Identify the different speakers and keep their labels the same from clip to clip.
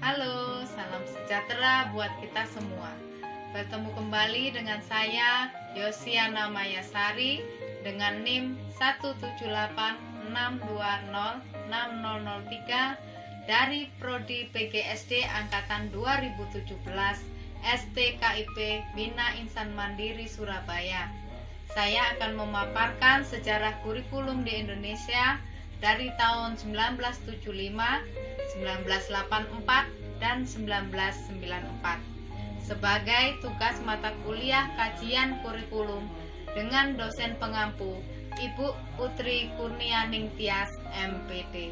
Speaker 1: Halo, salam sejahtera buat kita semua. Bertemu kembali dengan saya, Yosiana Mayasari, dengan NIM 17862060003 dari Prodi PGSD Angkatan 2017 STKIP Bina Insan Mandiri Surabaya. Saya akan memaparkan sejarah kurikulum di Indonesia dari tahun 1975, 1984, dan 1994 sebagai tugas mata kuliah kajian kurikulum dengan dosen pengampu Ibu Putri Kurnianing Tias, MPD.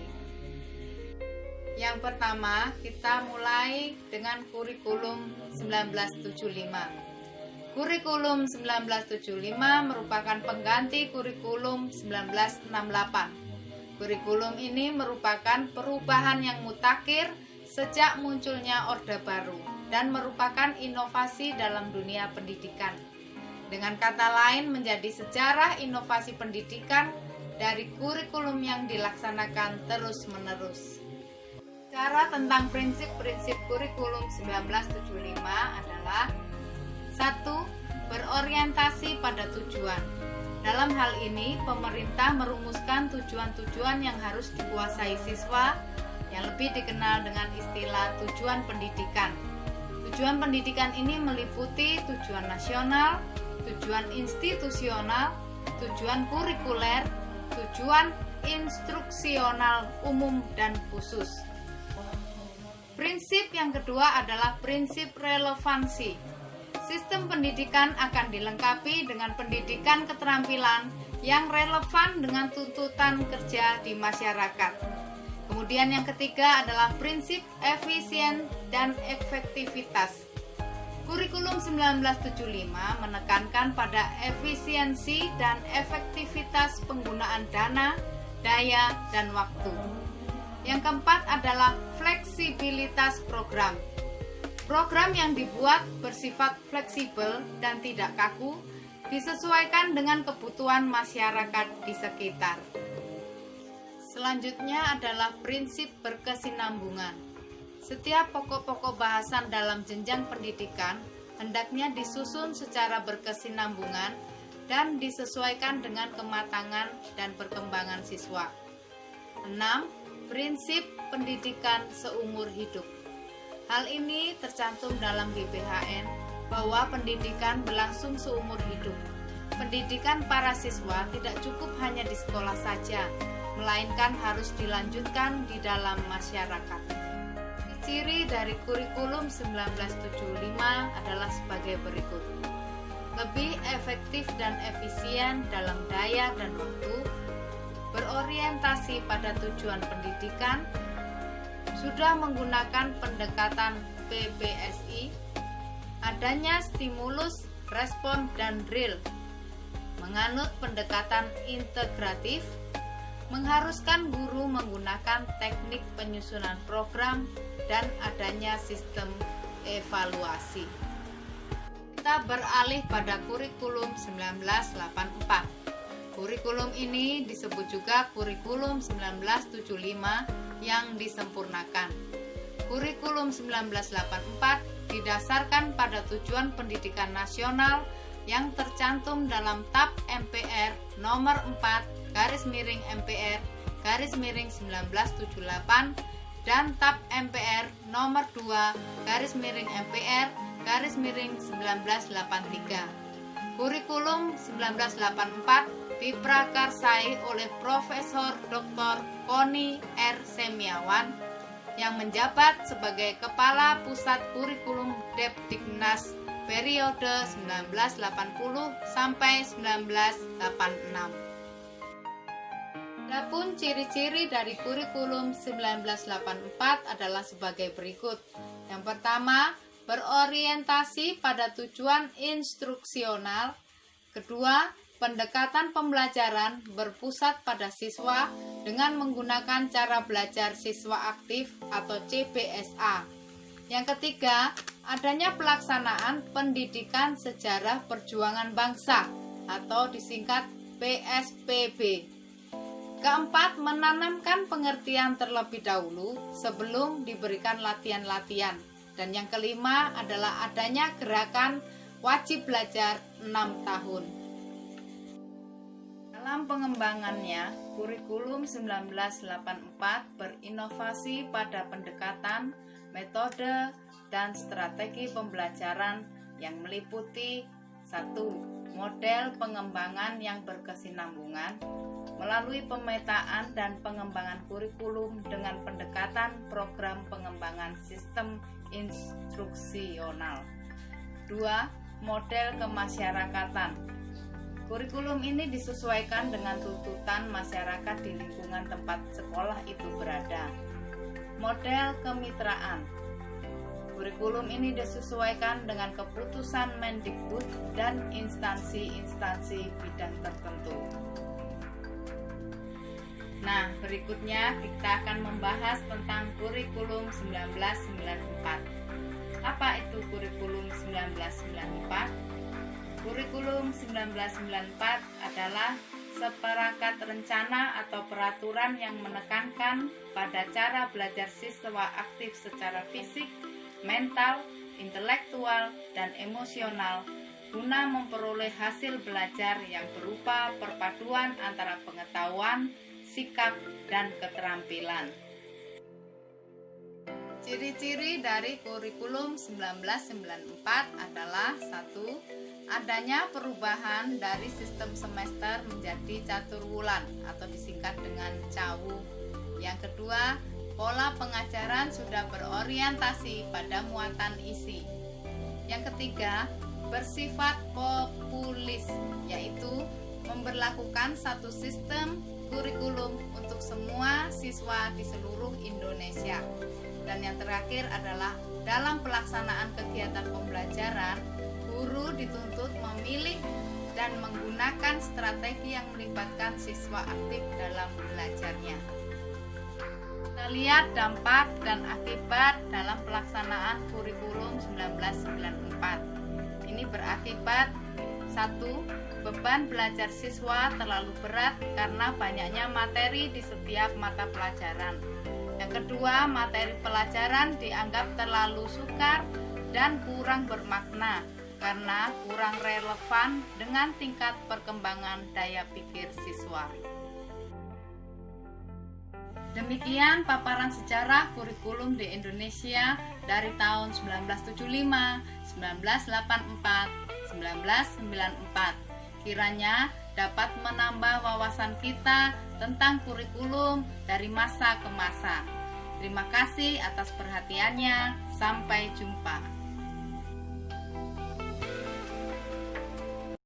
Speaker 1: Yang pertama, kita mulai dengan kurikulum 1975. Kurikulum 1975 merupakan pengganti kurikulum 1968. Kurikulum ini merupakan perubahan yang mutakhir sejak munculnya Orde Baru dan merupakan inovasi dalam dunia pendidikan. Dengan kata lain, menjadi sejarah inovasi pendidikan dari kurikulum yang dilaksanakan terus-menerus. Cara tentang prinsip-prinsip kurikulum 1975 adalah 1. Berorientasi pada tujuan. Dalam hal ini, pemerintah merumuskan tujuan-tujuan yang harus dikuasai siswa yang lebih dikenal dengan istilah tujuan pendidikan. Tujuan pendidikan ini meliputi tujuan nasional, tujuan institusional, tujuan kurikuler, tujuan instruksional umum dan khusus. Prinsip yang kedua adalah prinsip relevansi. Sistem pendidikan akan dilengkapi dengan pendidikan keterampilan yang relevan dengan tuntutan kerja di masyarakat. Kemudian yang ketiga adalah prinsip efisien dan efektivitas. Kurikulum 1975 menekankan pada efisiensi dan efektivitas penggunaan dana, daya, dan waktu. Yang keempat adalah fleksibilitas program. Program yang dibuat bersifat fleksibel dan tidak kaku, disesuaikan dengan kebutuhan masyarakat di sekitar. Selanjutnya adalah prinsip berkesinambungan. Setiap pokok-pokok bahasan dalam jenjang pendidikan hendaknya disusun secara berkesinambungan dan disesuaikan dengan kematangan dan perkembangan siswa. 6. Prinsip pendidikan seumur hidup. Hal ini tercantum dalam GBHN bahwa pendidikan berlangsung seumur hidup. Pendidikan para siswa tidak cukup hanya di sekolah saja, melainkan harus dilanjutkan di dalam masyarakat. Ciri dari kurikulum 1975 adalah sebagai berikut. Lebih efektif dan efisien dalam daya dan waktu, berorientasi pada tujuan pendidikan, sudah menggunakan pendekatan PBSI, adanya stimulus, respon, dan drill, menganut pendekatan integratif, mengharuskan guru menggunakan teknik penyusunan program, dan adanya sistem evaluasi. Kita beralih pada kurikulum 1984. Kurikulum ini disebut juga kurikulum 1975 yang disempurnakan. Kurikulum 1984 didasarkan pada tujuan pendidikan nasional yang tercantum dalam TAP MPR nomor 4/MPR/1978 dan TAP MPR nomor 2/MPR/1983. Kurikulum 1984 diprakarsai oleh Profesor Dr. Koni R. Semiawan yang menjabat sebagai Kepala Pusat Kurikulum Depdiknas periode 1980 sampai 1986. Adapun ciri-ciri dari kurikulum 1984 adalah sebagai berikut. Yang pertama, berorientasi pada tujuan instruksional. Kedua, pendekatan pembelajaran berpusat pada siswa dengan menggunakan cara belajar siswa aktif atau CBSA. Yang ketiga, adanya pelaksanaan pendidikan sejarah perjuangan bangsa atau disingkat PSPB. Keempat, menanamkan pengertian terlebih dahulu sebelum diberikan latihan-latian. Dan yang kelima adalah adanya gerakan wajib belajar 6 tahun. Dalam pengembangannya, kurikulum 1984 berinovasi pada pendekatan, metode, dan strategi pembelajaran yang meliputi 1. Model pengembangan yang berkesinambungan melalui pemetaan dan pengembangan kurikulum dengan pendekatan program pengembangan sistem instruksional. 2. Model kemasyarakatan. Kurikulum ini disesuaikan dengan tuntutan masyarakat di lingkungan tempat sekolah itu berada. Model kemitraan. Kurikulum ini disesuaikan dengan keputusan Mendikbud dan instansi-instansi bidang tertentu. Nah, berikutnya kita akan membahas tentang kurikulum 1994. Apa itu kurikulum 1994? Kurikulum 1994 adalah seperangkat rencana atau peraturan yang menekankan pada cara belajar siswa aktif secara fisik, mental, intelektual, dan emosional guna memperoleh hasil belajar yang berupa perpaduan antara pengetahuan, sikap, dan keterampilan. Ciri-ciri dari kurikulum 1994 adalah 1. Adanya perubahan dari sistem semester menjadi caturwulan atau disingkat dengan CAWU. Yang kedua, pola pengajaran sudah berorientasi pada muatan isi. Yang ketiga, bersifat populis, yaitu memberlakukan satu sistem kurikulum untuk semua siswa di seluruh Indonesia. Dan yang terakhir adalah dalam pelaksanaan kegiatan pembelajaran, guru dituntut memilih dan menggunakan strategi yang melibatkan siswa aktif dalam belajarnya. Kita lihat dampak dan akibat dalam pelaksanaan kurikulum 1994. Ini berakibat 1. Beban belajar siswa terlalu berat karena banyaknya materi di setiap mata pelajaran. Yang kedua, materi pelajaran dianggap terlalu sukar dan kurang bermakna karena kurang relevan dengan tingkat perkembangan daya pikir siswa. Demikian paparan sejarah kurikulum di Indonesia dari tahun 1975, 1984, 1994. Kiranya dapat menambah wawasan kita tentang kurikulum dari masa ke masa. Terima kasih atas perhatiannya. Sampai jumpa.